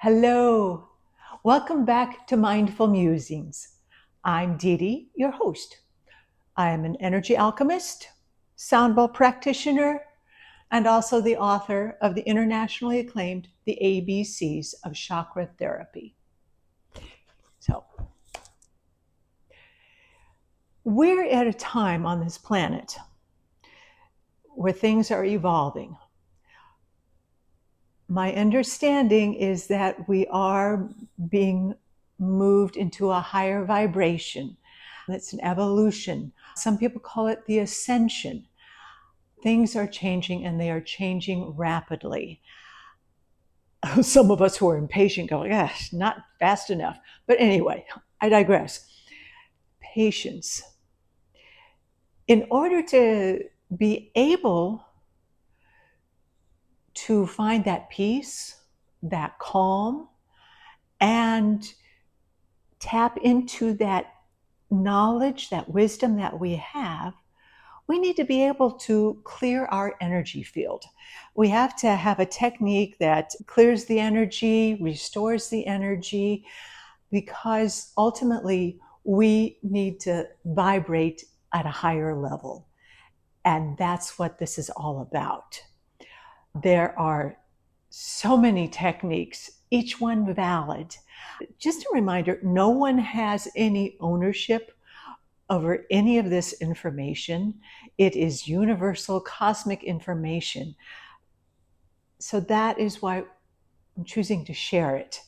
Hello, welcome back to Mindful Musings. I'm Dee Dee, your host. I am an energy alchemist, sound bowl practitioner, and also the author of the internationally acclaimed The ABCs of Chakra Therapy. So, we're at a time on this planet where things are evolving. My understanding is that we are being moved into a higher vibration. It's an evolution. Some people call it the ascension. Things are changing and they are changing rapidly. Some of us who are impatient go, gosh, not fast enough. But anyway, I digress. Patience. In order to be able to find that peace, that calm, and tap into that knowledge, that wisdom that we have, we need to be able to clear our energy field. We have to have a technique that clears the energy, restores the energy, because ultimately we need to vibrate at a higher level. And that's what this is all about. There are so many techniques, each one valid. Just a reminder, no one has any ownership over any of this information. It is universal cosmic information. So that is why I'm choosing to share it,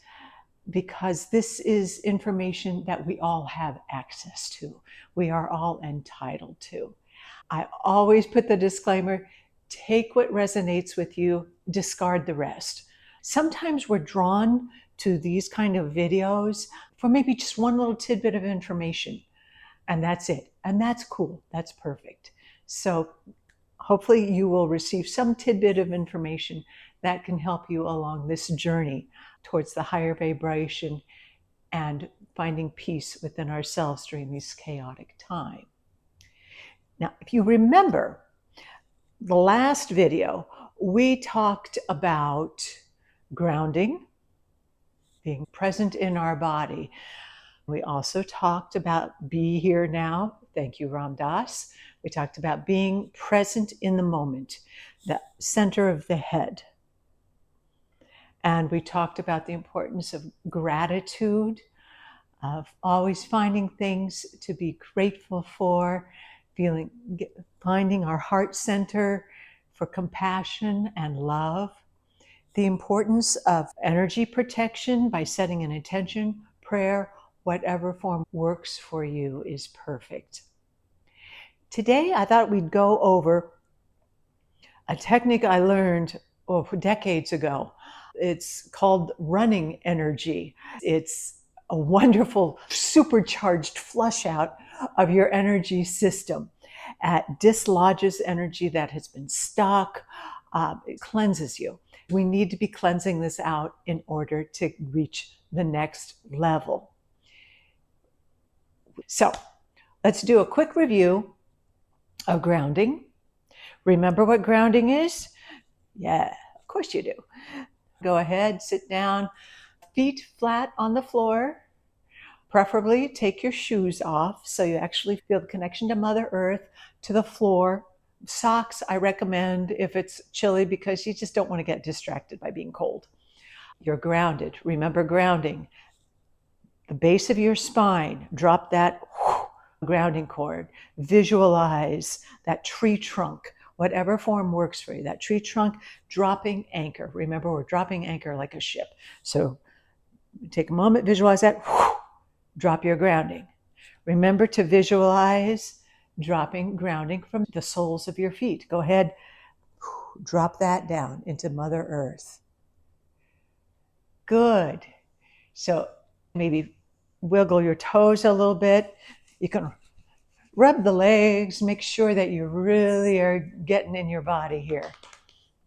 because this is information that we all have access to. We are all entitled to. I always put the disclaimer, take what resonates with you, discard the rest. Sometimes we're drawn to these kind of videos for maybe just one little tidbit of information, and that's it. And that's cool. That's perfect. So hopefully you will receive some tidbit of information that can help you along this journey towards the higher vibration and finding peace within ourselves during this chaotic time. Now, if you remember the last video, we talked about grounding, being present in our body. We also talked about be here now. Thank you, Ram Dass. We talked about being present in the moment, the center of the head. And we talked about the importance of gratitude, of always finding things to be grateful for, finding our heart center for compassion and love, the importance of energy protection by setting an intention, prayer, whatever form works for you is perfect. Today, I thought we'd go over a technique I learned decades ago. It's called running energy. It's a wonderful supercharged flush out of your energy system. It dislodges energy that has been stuck. It cleanses you. We need to be cleansing this out in order to reach the next level. So let's do a quick review of grounding. Remember what grounding is? Yeah, of course you do. Go ahead, sit down, feet flat on the floor. Preferably take your shoes off so you actually feel the connection to Mother Earth, to the floor. Socks, I recommend if it's chilly because you just don't want to get distracted by being cold. You're grounded. Remember grounding. The base of your spine, drop that grounding cord. Visualize that tree trunk, whatever form works for you. That tree trunk, dropping anchor. Remember, we're dropping anchor like a ship. So take a moment, visualize that, drop your grounding. Remember to visualize dropping grounding from the soles of your feet. Go ahead, drop that down into Mother Earth. Good. So maybe wiggle your toes a little bit. You can rub the legs, make sure that you really are getting in your body here.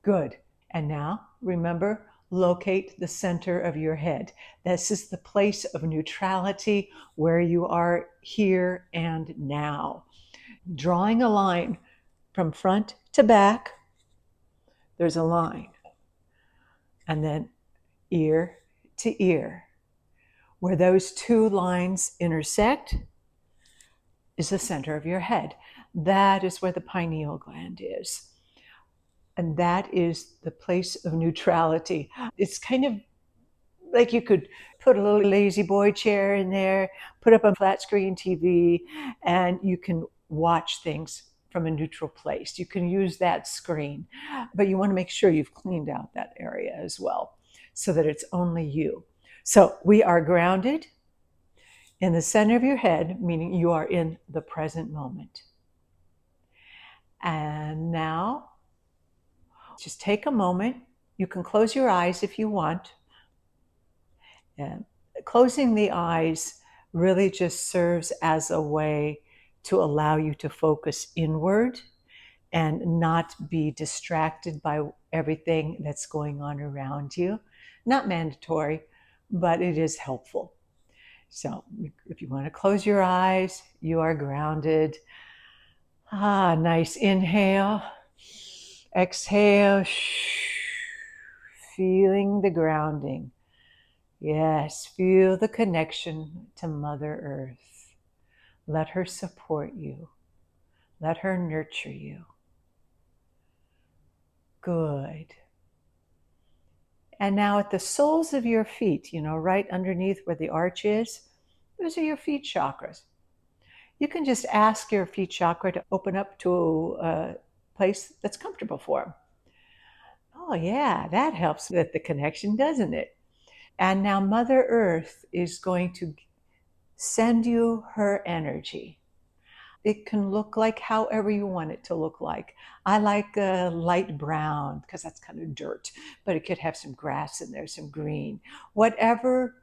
Good. And now remember, locate the center of your head. This is the place of neutrality where you are here and now. Drawing a line from front to back, there's a line. And then ear to ear. Where those two lines intersect is the center of your head. That is where the pineal gland is. And that is the place of neutrality. It's kind of like you could put a little lazy boy chair in there, put up a flat screen TV, and you can watch things from a neutral place. You can use that screen, but you want to make sure you've cleaned out that area as well so that it's only you. So we are grounded in the center of your head, meaning you are in the present moment. And now, just take a moment. You can close your eyes if you want. And closing the eyes really just serves as a way to allow you to focus inward and not be distracted by everything that's going on around you. Not mandatory, but it is helpful. So if you want to close your eyes, you are grounded. Nice inhale. Exhale. Feeling the grounding. Yes, feel the connection to Mother Earth. Let her support you. Let her nurture you. Good. And now at the soles of your feet, right underneath where the arch is, those are your feet chakras. You can just ask your feet chakra to open up to a place that's comfortable for them. Oh yeah, that helps with the connection, doesn't it? And now Mother Earth is going to send you her energy. It can look like however you want it to look like. I like a light brown because that's kind of dirt, but it could have some grass in there, some green. Whatever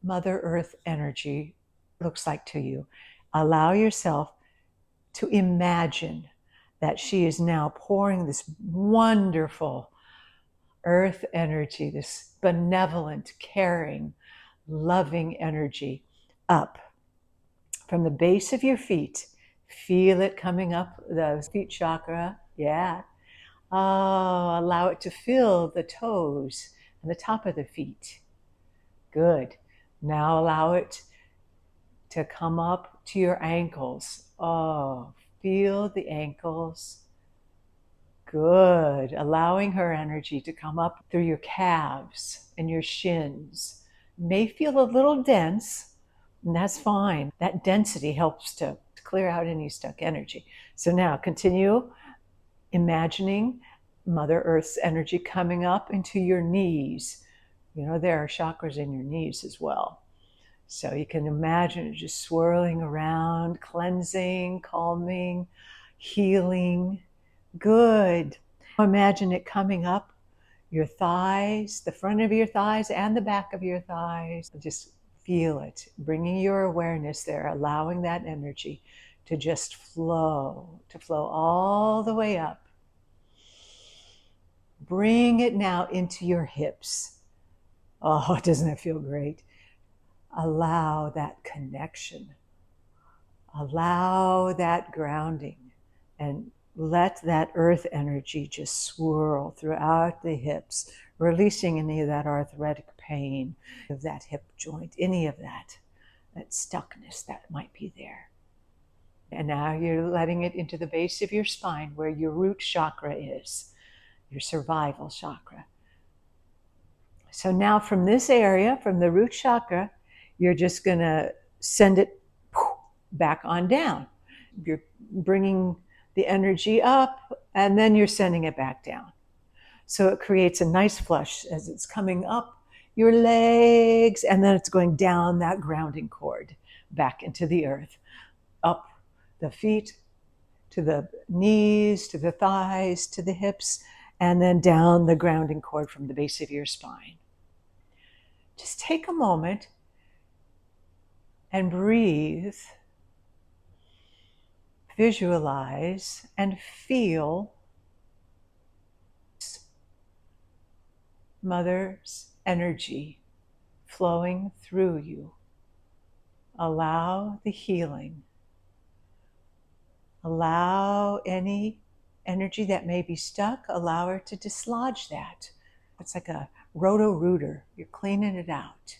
Mother Earth energy looks like to you, allow yourself to imagine that she is now pouring this wonderful earth energy, this benevolent, caring, loving energy up from the base of your feet. Feel it coming up the feet chakra. Yeah. Oh, allow it to fill the toes and the top of the feet. Good. Now allow it to come up to your ankles. Oh, feel the ankles. Good. Allowing her energy to come up through your calves and your shins. May feel a little dense, and that's fine. That density helps to clear out any stuck energy. So now continue imagining Mother Earth's energy coming up into your knees. There are chakras in your knees as well. So you can imagine it just swirling around, cleansing, calming, healing. Good. Imagine it coming up your thighs, the front of your thighs and the back of your thighs. Just feel it, bringing your awareness there, allowing that energy to just flow all the way up. Bring it now into your hips. Oh, doesn't it feel great? Allow that connection. Allow that grounding, and let that earth energy just swirl throughout the hips, releasing any of that arthritic pain of that hip joint, any of that stuckness that might be there. And now you're letting it into the base of your spine where your root chakra is, your survival chakra. So now from this area, from the root chakra, you're just going to send it back on down. You're bringing the energy up, and then you're sending it back down. So it creates a nice flush as it's coming up your legs, and then it's going down that grounding cord back into the earth, up the feet, to the knees, to the thighs, to the hips, and then down the grounding cord from the base of your spine. Just take a moment and breathe. Visualize and feel Mother's energy flowing through you. Allow the healing. Allow any energy that may be stuck, allow her to dislodge that. It's like a Roto-rooter, you're cleaning it out.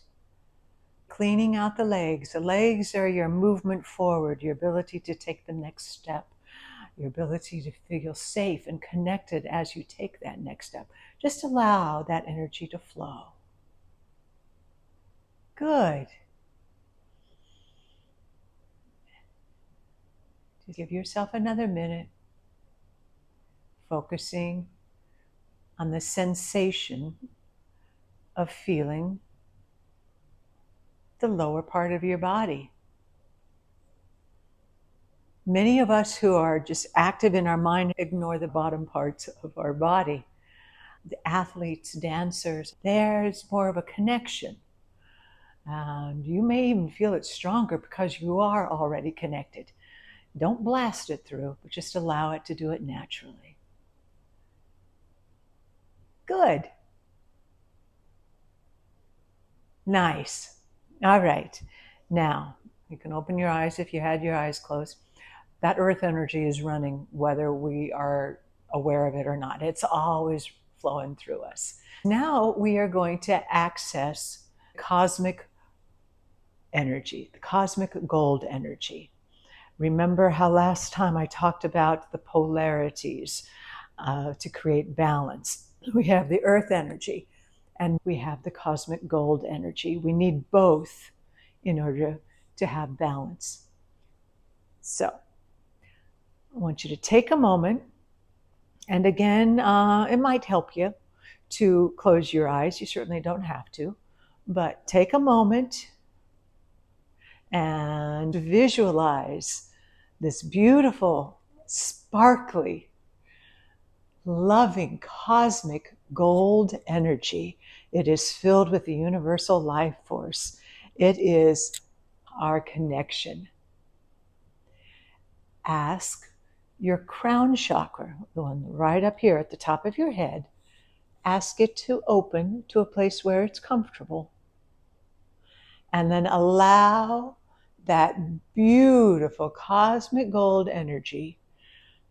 Cleaning out the legs. The legs are your movement forward, your ability to take the next step, your ability to feel safe and connected as you take that next step. Just allow that energy to flow. Good. Just give yourself another minute, focusing on the sensation of feeling the lower part of your body. Many of us who are just active in our mind ignore the bottom parts of our body. The athletes, dancers, there's more of a connection. And you may even feel it stronger because you are already connected. Don't blast it through, but just allow it to do it naturally. Good. Nice. All right. Now, you can open your eyes if you had your eyes closed. That earth energy is running whether we are aware of it or not. It's always flowing through us. Now we are going to access cosmic energy, the cosmic gold energy. Remember how last time I talked about the polarities to create balance. We have the earth energy and we have the cosmic gold energy. We need both in order to have balance. So I want you to take a moment, and again, it might help you to close your eyes. You certainly don't have to, but take a moment and visualize this beautiful, sparkly, loving, cosmic gold energy. It is filled with the universal life force. It is our connection. Ask your crown chakra, the one right up here at the top of your head, ask it to open to a place where it's comfortable. And then allow that beautiful cosmic gold energy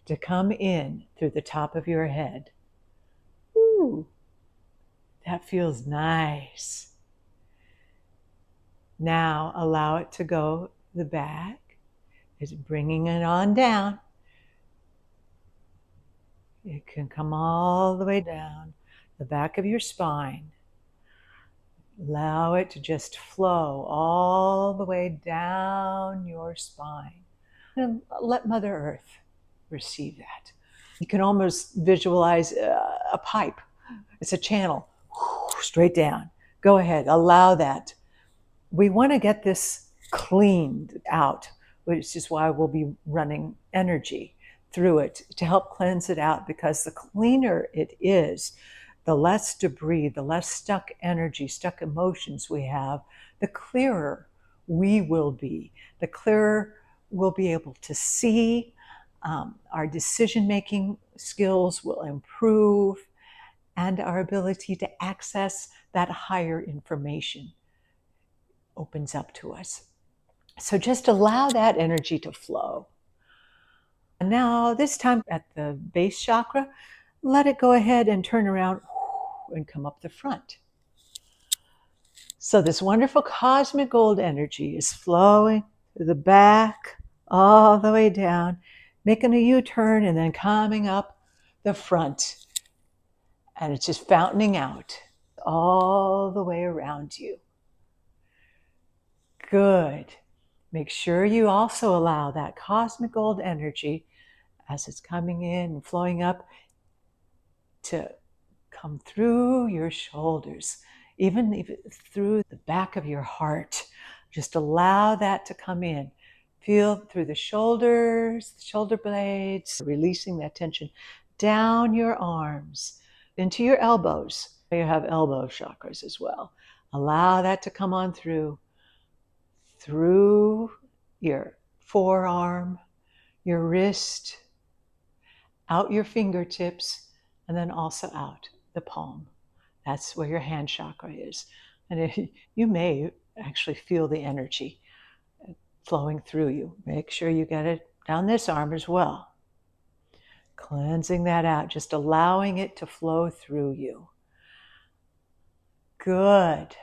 to come in through the top of your head. Ooh, that feels nice. Now allow it to go the back. It's bringing it on down. It can come all the way down the back of your spine. Allow it to just flow all the way down your spine. And let Mother Earth receive that. You can almost visualize a pipe. It's a channel straight down. Go ahead, allow that. We want to get this cleaned out, which is why we'll be running energy through it to help cleanse it out, because the cleaner it is, the less debris, the less stuck energy, stuck emotions we have, the clearer we will be. The clearer we'll be able to see. Our decision-making skills will improve, and our ability to access that higher information opens up to us. So just allow that energy to flow. And now, this time at the base chakra, let it go ahead and turn around and come up the front. So this wonderful cosmic gold energy is flowing through the back, all the way down, making a U-turn and then coming up the front. And it's just fountaining out all the way around you. Good. Make sure you also allow that cosmic gold energy, as it's coming in and flowing up, to come through your shoulders, even through the back of your heart. Just allow that to come in. Feel through the shoulders, the shoulder blades, releasing that tension down your arms, into your elbows. You have elbow chakras as well. Allow that to come on through your forearm, your wrist, out your fingertips, and then also out the palm. That's where your hand chakra is. And you may actually feel the energy flowing through you. Make sure you get it down this arm as well. Cleansing that out, just allowing it to flow through you. Good.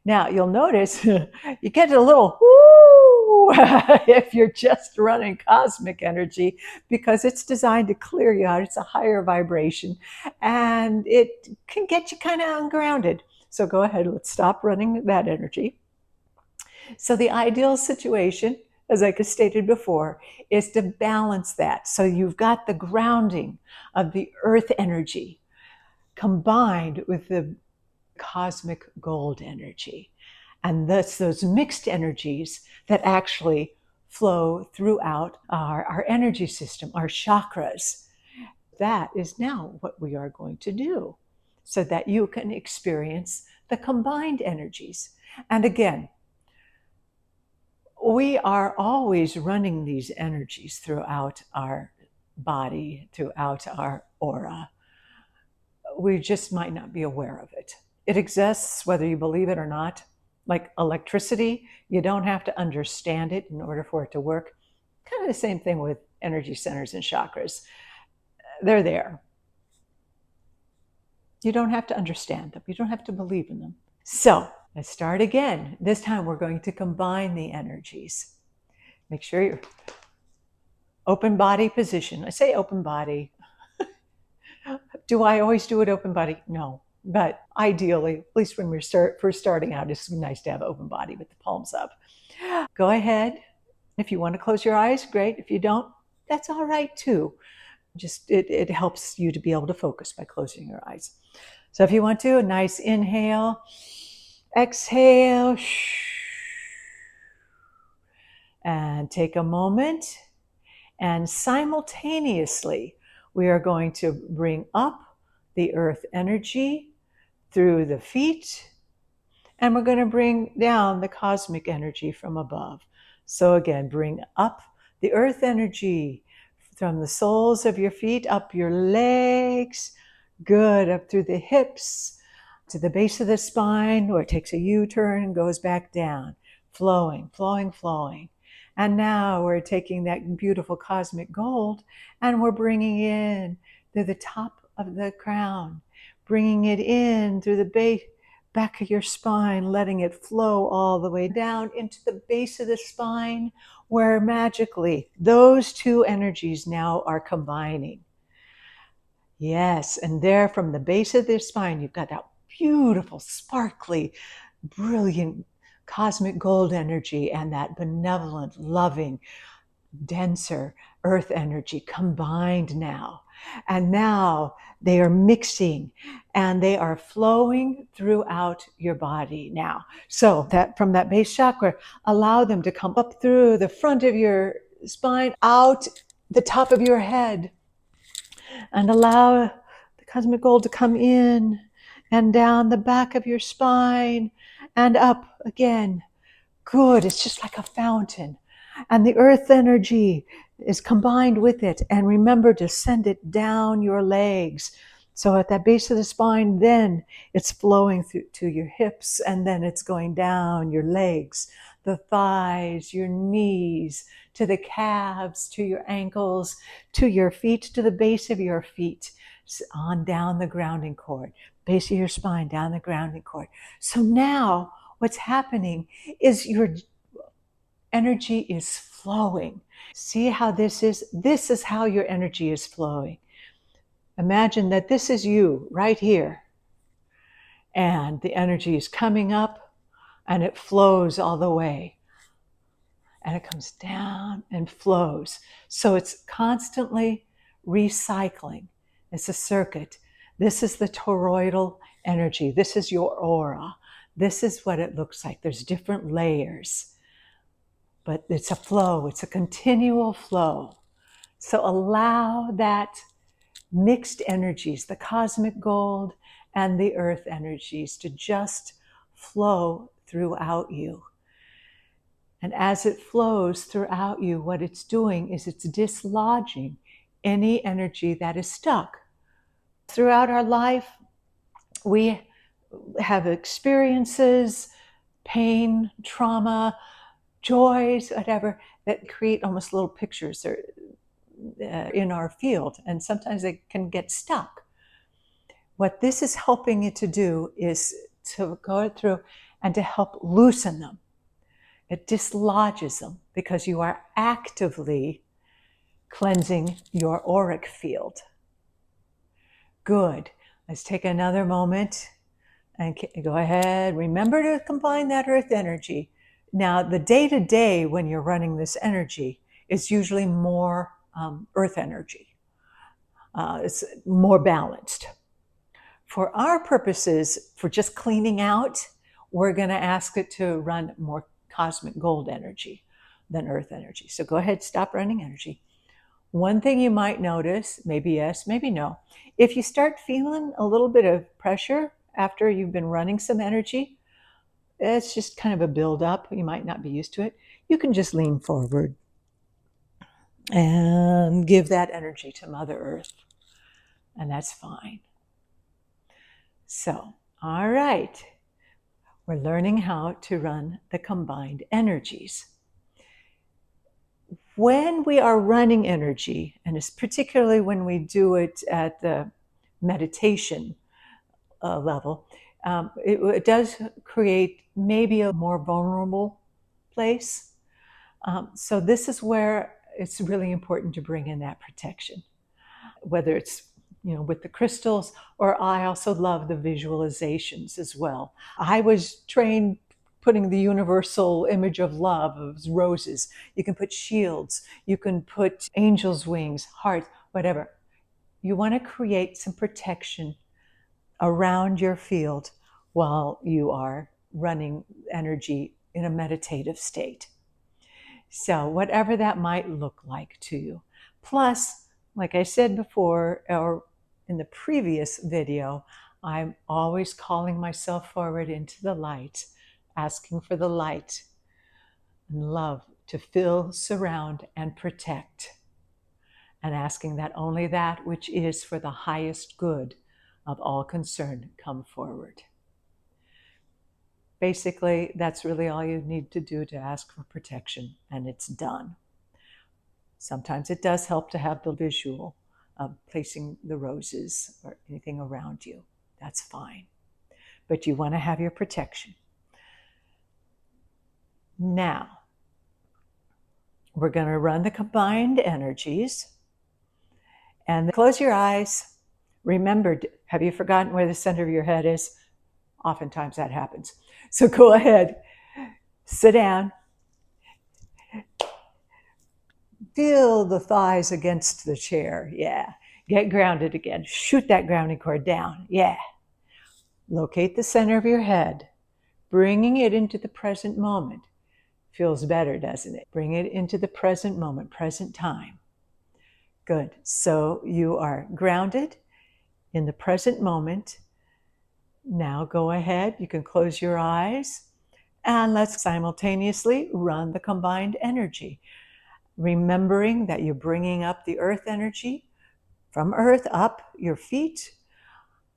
Now you'll notice you get a little whoo if you're just running cosmic energy, because it's designed to clear you out. It's a higher vibration and it can get you kind of ungrounded. So go ahead, let's stop running that energy. So the ideal situation, as I stated before, is to balance that. So you've got the grounding of the earth energy combined with the cosmic gold energy. And that's those mixed energies that actually flow throughout our energy system, our chakras. That is now what we are going to do so that you can experience the combined energies. And again, we are always running these energies throughout our body, throughout our aura. We just might not be aware of it. It exists whether you believe it or not. Like electricity, you don't have to understand it in order for it to work. Kind of the same thing with energy centers and chakras. They're there. You don't have to understand them. You don't have to believe in them. So let's start again. This time we're going to combine the energies. Make sure you're open body position. I say open body. Do I always do it open body? No. But ideally, at least when we're first starting out, it's nice to have open body with the palms up. Go ahead. If you want to close your eyes, great. If you don't, that's all right too. Just it helps you to be able to focus by closing your eyes. So if you want to, a nice inhale, exhale, and take a moment. And simultaneously, we are going to bring up the earth energy through the feet, and we're going to bring down the cosmic energy from above. So again, bring up the earth energy from the soles of your feet, up your legs, good, up through the hips, to the base of the spine, where it takes a U-turn and goes back down, flowing, flowing, flowing. And now we're taking that beautiful cosmic gold and we're bringing in through the top of the crown, bringing it in through the base, back of your spine, letting it flow all the way down into the base of the spine, where magically those two energies now are combining. Yes, and there from the base of the spine, you've got that beautiful, sparkly, brilliant cosmic gold energy and that benevolent, loving, denser earth energy combined now. And now they are mixing and they are flowing throughout your body now. So that from that base chakra, allow them to come up through the front of your spine, out the top of your head, and allow the cosmic gold to come in and down the back of your spine and up again. Good. It's just like a fountain. And the earth energy is combined with it. And remember to send it down your legs. So at that base of the spine, then it's flowing through to your hips, and then it's going down your legs, the thighs, your knees, to the calves, to your ankles, to your feet, to the base of your feet, on down the grounding cord, base of your spine, down the grounding cord. So now what's happening is your energy is flowing. See how this is? This is how your energy is flowing. Imagine that this is you right here. And the energy is coming up and it flows all the way. And it comes down and flows. So it's constantly recycling. It's a circuit. This is the toroidal energy. This is your aura. This is what it looks like. There's different layers. But it's a flow. It's a continual flow. So allow that mixed energies, the cosmic gold and the earth energies, to just flow throughout you. And as it flows throughout you, what it's doing is it's dislodging any energy that is stuck. Throughout our life, we have experiences, pain, trauma, joys, whatever, that create almost little pictures in our field. And sometimes they can get stuck. What this is helping you to do is to go through and to help loosen them. It dislodges them because you are actively cleansing your auric field. Good. Let's take another moment and go ahead. Remember to combine that earth energy. Now, the day-to-day when you're running this energy is usually more earth energy. It's more balanced. For our purposes, for just cleaning out, we're going to ask it to run more cosmic gold energy than earth energy. So go ahead, stop running energy. One thing you might notice, maybe yes, maybe no, if you start feeling a little bit of pressure after you've been running some energy, it's just kind of a buildup. You might not be used to it. You can just lean forward and give that energy to Mother Earth, and that's fine. So, all right, we're learning how to run the combined energies. When we are running energy, and it's particularly when we do it at the meditation level, it does create maybe a more vulnerable place. So this is where it's really important to bring in that protection, whether it's with the crystals, or I also love the visualizations as well. I was trained putting the universal image of love, of roses. You can put shields, you can put angels' wings, hearts, whatever. You want to create some protection around your field while you are running energy in a meditative state. So whatever that might look like to you. Plus, like I said before, or in the previous video, I'm always calling myself forward into the light, asking for the light and love to fill, surround, and protect, and asking that only that which is for the highest good of all concerned come forward. Basically, that's really all you need to do to ask for protection, and it's done. Sometimes it does help to have the visual of placing the roses or anything around you. That's fine. But you want to have your protection. Now, we're going to run the combined energies. And close your eyes. Remember, have you forgotten where the center of your head is? Oftentimes that happens. So go ahead, sit down. Feel the thighs against the chair. Yeah. Get grounded again. Shoot that grounding cord down. Yeah. Locate the center of your head, bringing it into the present moment. Feels better, doesn't it? Bring it into the present moment, present time. Good. So you are grounded in the present moment. Now go ahead. You can close your eyes, and let's simultaneously run the combined energy. Remembering that you're bringing up the earth energy from earth up your feet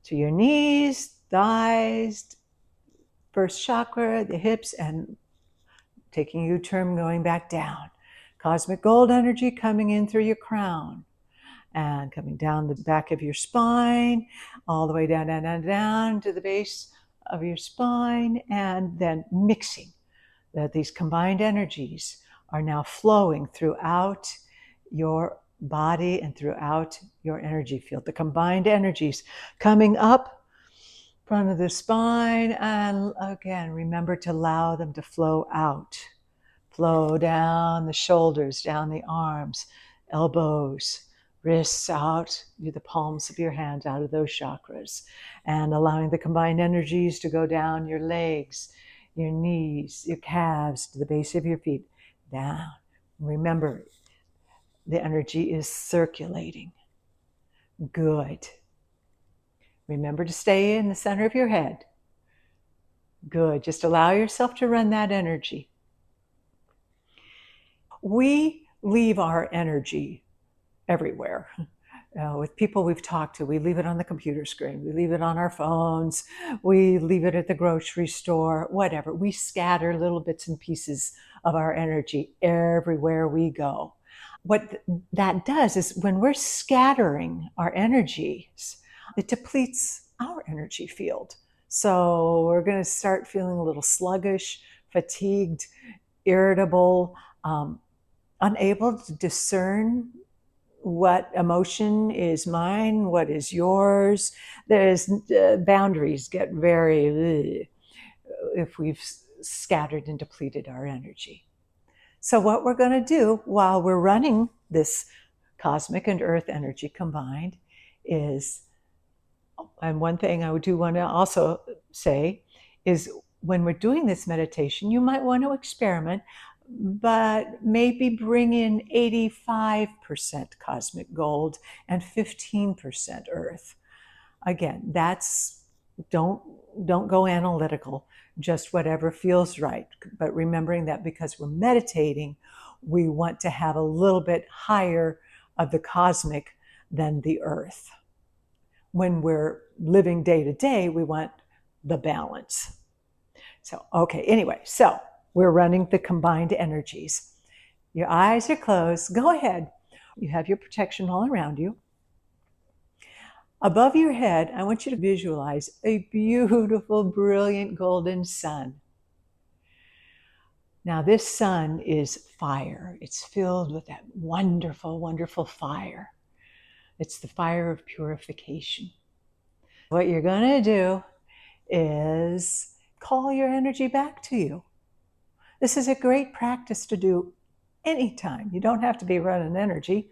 to your knees, thighs, first chakra, the hips, and taking a U-turn going back down. Cosmic gold energy coming in through your crown and coming down the back of your spine, all the way down, down, down, down to the base of your spine, and then mixing that these combined energies are now flowing throughout your body and throughout your energy field. The combined energies coming up front of the spine, and again, remember to allow them to flow out. Flow down the shoulders, down the arms, elbows, wrists out, do the palms of your hands out of those chakras, and allowing the combined energies to go down your legs, your knees, your calves, to the base of your feet, down. Remember, the energy is circulating. Good. Remember to stay in the center of your head. Good. Just allow yourself to run that energy. We leave our energy everywhere. With people we've talked to, we leave it on the computer screen, we leave it on our phones, we leave it at the grocery store, whatever. We scatter little bits and pieces of our energy everywhere we go. What that does is when we're scattering our energies, it depletes our energy field. So we're going to start feeling a little sluggish, fatigued, irritable, unable to discern what emotion is mine, what is yours. There's boundaries get very if we've scattered and depleted our energy. So what we're going to do while we're running this cosmic and earth energy combined is, and one thing I do want to also say is, when we're doing this meditation, you might want to experiment, but maybe bring in 85% cosmic gold and 15% earth. Again, that's, don't go analytical, just whatever feels right. But remembering that because we're meditating, we want to have a little bit higher of the cosmic than the earth. When we're living day to day, we want the balance. So, okay, anyway, so we're running the combined energies. Your eyes are closed. Go ahead. You have your protection all around you. Above your head, I want you to visualize a beautiful, brilliant golden sun. Now, this sun is fire. It's filled with that wonderful, wonderful fire. It's the fire of purification. What you're going to do is call your energy back to you. This is a great practice to do anytime. You don't have to be running energy.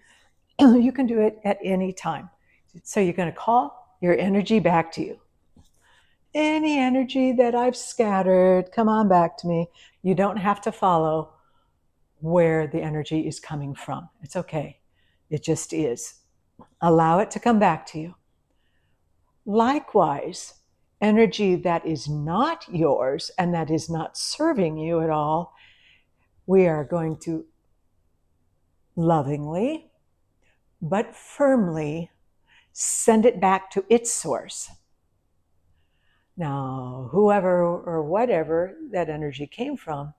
You can do it at any time. So you're going to call your energy back to you. Any energy that I've scattered, come on back to me. You don't have to follow where the energy is coming from. It's okay. It just is. Allow it to come back to you. Likewise, energy that is not yours and that is not serving you at all, we are going to lovingly but firmly send it back to its source. Now, whoever or whatever that energy came from,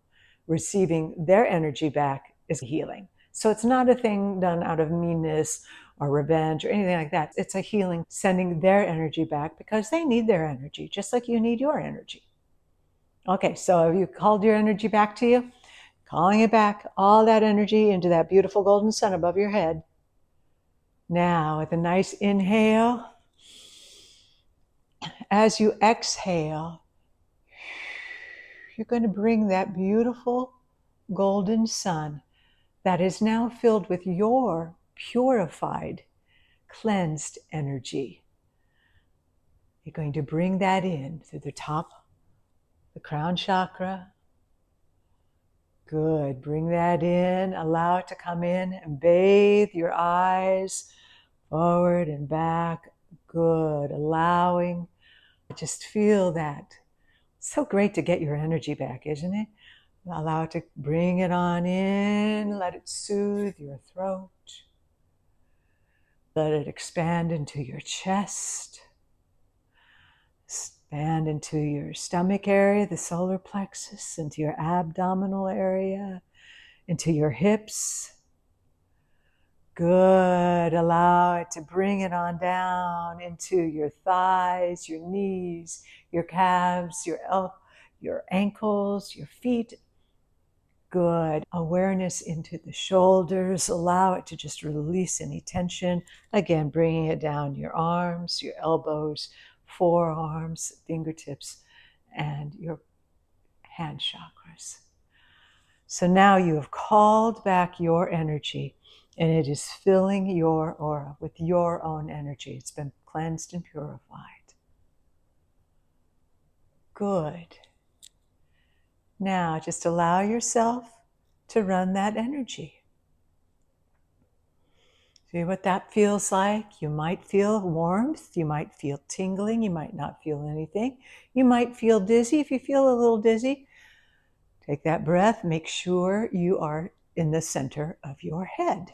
receiving their energy back is healing. So it's not a thing done out of meanness or revenge or anything like that. It's a healing, sending their energy back because they need their energy, just like you need your energy. Okay, so have you called your energy back to you? Calling it back, all that energy into that beautiful golden sun above your head. Now, with a nice inhale, as you exhale, you're going to bring that beautiful golden sun that is now filled with your purified, cleansed energy. You're going to bring that in through the top, the crown chakra. Good. Bring that in. Allow it to come in and bathe your eyes forward and back. Good. Allowing. Just feel that. So great to get your energy back, isn't it? Allow it to bring it on in. Let it soothe your throat. Let it expand into your chest. Expand into your stomach area, the solar plexus, into your abdominal area, into your hips. Good. Allow it to bring it on down into your thighs, your knees, your calves, your ankles, your feet. Good. Awareness into the shoulders. Allow it to just release any tension. Again, bringing it down your arms, your elbows, forearms, fingertips, and your hand chakras. So now you have called back your energy, and it is filling your aura with your own energy. It's been cleansed and purified. Good. Now just allow yourself to run that energy. See what that feels like. You might feel warmth, you might feel tingling, you might not feel anything. You might feel dizzy. If you feel a little dizzy, take that breath. Make sure you are in the center of your head.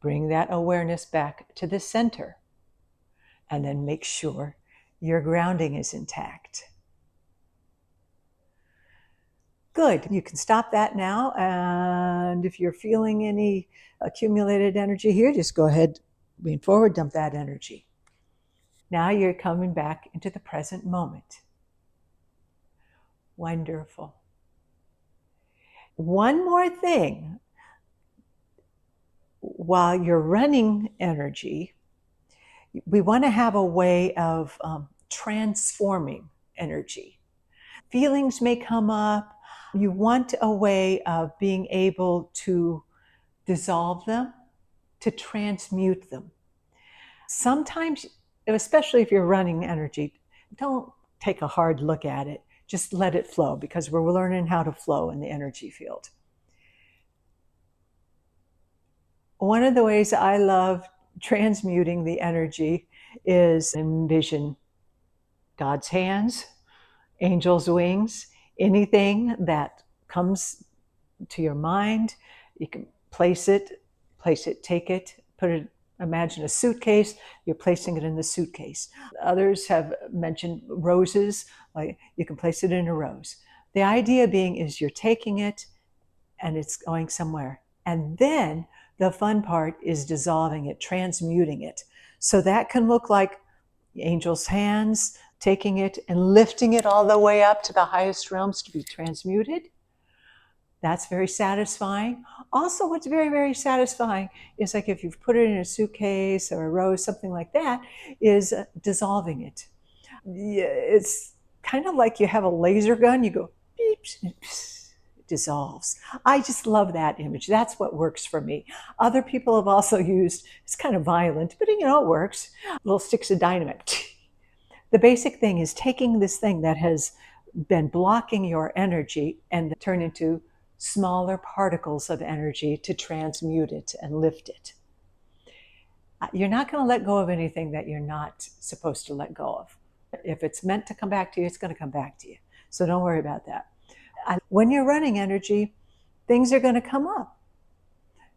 Bring that awareness back to the center. And then make sure your grounding is intact. Good. You can stop that now. And if you're feeling any accumulated energy here, just go ahead, lean forward, dump that energy. Now you're coming back into the present moment. Wonderful. One more thing. While you're running energy, we want to have a way of transforming energy. Feelings may come up. You want a way of being able to dissolve them, to transmute them. Sometimes, especially if you're running energy, don't take a hard look at it. Just let it flow, because we're learning how to flow in the energy field. One of the ways I love transmuting the energy is envision God's hands, angels' wings, anything that comes to your mind. You can place it, take it, put it, imagine a suitcase, you're placing it in the suitcase. Others have mentioned roses, like you can place it in a rose. The idea being is you're taking it and it's going somewhere. And then the fun part is dissolving it, transmuting it. So that can look like the angel's hands, taking it and lifting it all the way up to the highest realms to be transmuted. That's very satisfying. Also, what's very, very satisfying is like if you've put it in a suitcase or a rose, something like that, is dissolving it. It's kind of like you have a laser gun, you go beep, it dissolves. I just love that image. That's what works for me. Other people have also used, it's kind of violent, but it works, little sticks of dynamite. The basic thing is taking this thing that has been blocking your energy and turn into smaller particles of energy to transmute it and lift it. You're not going to let go of anything that you're not supposed to let go of. If it's meant to come back to you, it's going to come back to you. So don't worry about that. When you're running energy, things are going to come up.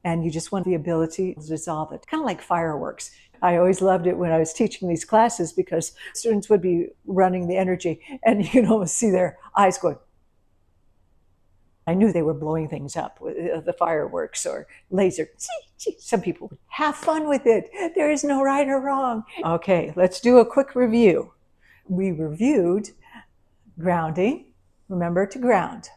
And you just want the ability to dissolve it. Kind of like fireworks. I always loved it when I was teaching these classes, because students would be running the energy and you can almost see their eyes going. I knew they were blowing things up with the fireworks or laser. Some people would have fun with it. There is no right or wrong. Okay, let's do a quick review. We reviewed grounding. Remember to ground.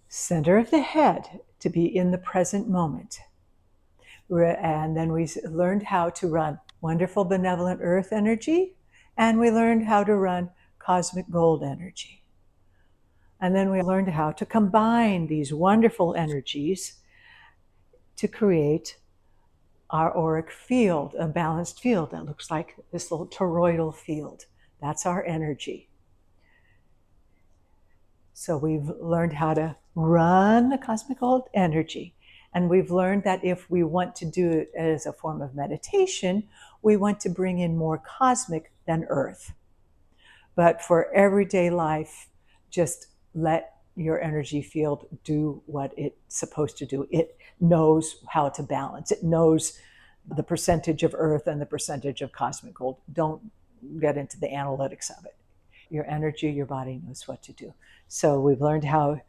Center of the head, to be in the present moment. And then we learned how to run wonderful benevolent earth energy, and we learned how to run cosmic gold energy. And then we learned how to combine these wonderful energies to create our auric field, a balanced field that looks like this little toroidal field. That's our energy. So we've learned how to run the cosmic gold energy. And we've learned that if we want to do it as a form of meditation, we want to bring in more cosmic than earth. But for everyday life, just let your energy field do what it's supposed to do. It knows how to balance. It knows the percentage of earth and the percentage of cosmic gold. Don't get into the analytics of it. Your energy, your body knows what to do. So we've learned how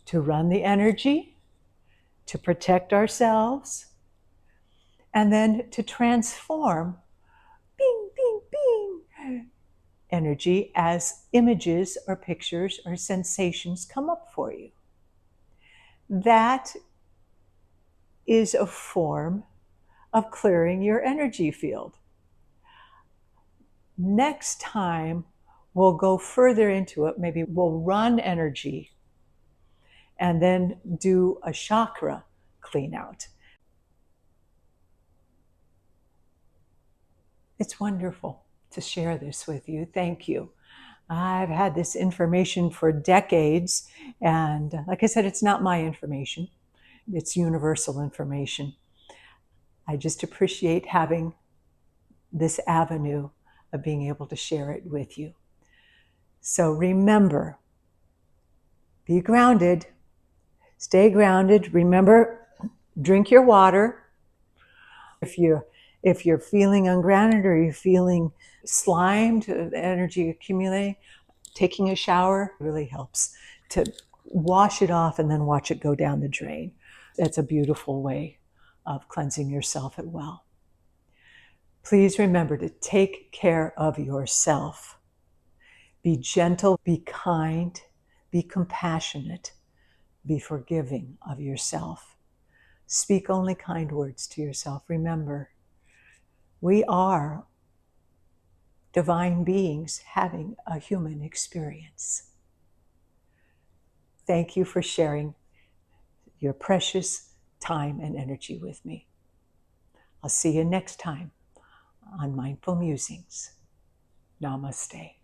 to run the energy, to protect ourselves, and then to transform bing, bing, bing energy as images or pictures or sensations come up for you. That is a form of clearing your energy field. Next time, we'll go further into it. Maybe we'll run energy and then do a chakra clean out. It's wonderful to share this with you. Thank you. I've had this information for decades, and like I said, it's not my information. It's universal information. I just appreciate having this avenue of being able to share it with you. So remember, be grounded, stay grounded. Remember, drink your water. If you're feeling ungrounded or you're feeling slimed, the energy accumulating, taking a shower really helps to wash it off and then watch it go down the drain. That's a beautiful way of cleansing yourself as well. Please remember to take care of yourself. Be gentle, be kind, be compassionate, be forgiving of yourself. Speak only kind words to yourself. Remember, we are divine beings having a human experience. Thank you for sharing your precious time and energy with me. I'll see you next time on Mindful Musings. Namaste.